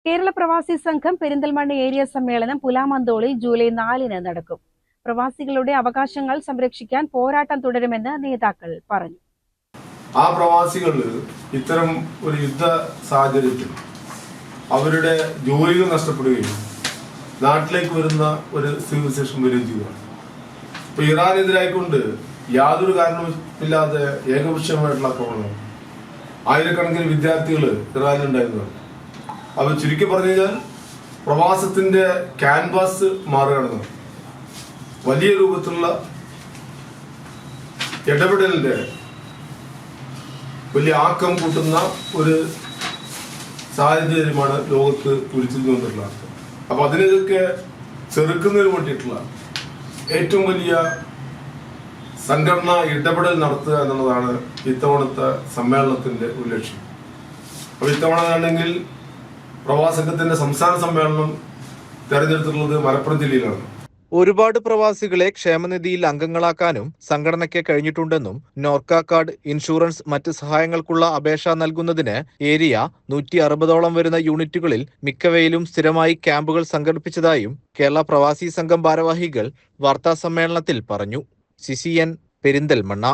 കേരള പ്രവാസി സംഘം പെരിന്തൽമണ്ണ ഏരിയ സമ്മേളനം പുലാമന്തോളിൽ ജൂലൈ 4-ന് നടക്കും. പ്രവാസികളുടെ അവകാശങ്ങൾ സംരക്ഷിക്കാൻ പോരാട്ടം തുടരുമെന്ന് നേതാക്കൾ പറഞ്ഞു. ആ പ്രവാസികൾ ഇത്തരം ഒരു യുദ്ധ സാഹചര്യത്തിൽ അവരുടെ ജോലികൾ നഷ്ടപ്പെടുകയും നാട്ടിലേക്ക് വരുന്ന ഒരു സ്ഥിതിവിശേഷം വരികയും ചെയ്യുകയാണ്. ഇപ്പൊ ഇറാനെതിരായിക്കൊണ്ട് യാതൊരു കാരണവുമില്ലാതെ ഏകപക്ഷീയമായിട്ടുള്ള ആക്രമണം ആയിരക്കണക്കിന് വിദ്യാർത്ഥികൾ ഇറാനിലുണ്ടായിരുന്നതാണ്. അത് ചുരുക്കി പറഞ്ഞു കഴിഞ്ഞാൽ പ്രവാസത്തിന്റെ ക്യാൻവാസ് മാറുകയാണെന്ന് വലിയ രൂപത്തിലുള്ള ഇടപെടലിന്റെ വലിയ ആക്കം കൂട്ടുന്ന ഒരു സാഹചര്യമാണ് ലോകത്ത് ഉരുത്തിരിഞ്ഞു വന്നിട്ടുള്ളത്. അപ്പൊ അതിനൊക്കെ ചെറുക്കുന്നതിന് വേണ്ടിയിട്ടുള്ള ഏറ്റവും വലിയ സംഘടനാ ഇടപെടൽ നടത്തുക എന്നുള്ളതാണ് ഇത്തവണത്തെ സമ്മേളനത്തിന്റെ ഒരു ലക്ഷ്യം. അപ്പൊ ഇത്തവണ ആണെങ്കിൽ പ്രവാസത്തിന്റെ സംസ്ഥാന സമ്മേളനം തെരഞ്ഞെടുത്തിട്ടുള്ളത് മലപ്പുറം ജില്ലയിലാണ്. ഒരുപാട് പ്രവാസികളെ ക്ഷേമനിധിയിൽ അംഗങ്ങളാക്കാനും സംഘടനയ്ക്ക് കഴിഞ്ഞിട്ടുണ്ടെന്നും നോർക്ക കാർഡ്, ഇൻഷുറൻസ്, മറ്റ് സഹായങ്ങൾക്കുള്ള അപേക്ഷ നൽകുന്നതിന് ഏരിയ 160ഓളം വരുന്ന യൂണിറ്റുകളിൽ മിക്കവയിലും സ്ഥിരമായി ക്യാമ്പുകൾ സംഘടിപ്പിച്ചതായും കേരള പ്രവാസി സംഘം ഭാരവാഹികൾ വാർത്താസമ്മേളനത്തിൽ പറഞ്ഞു. CCN പെരിന്തൽമണ്ണ.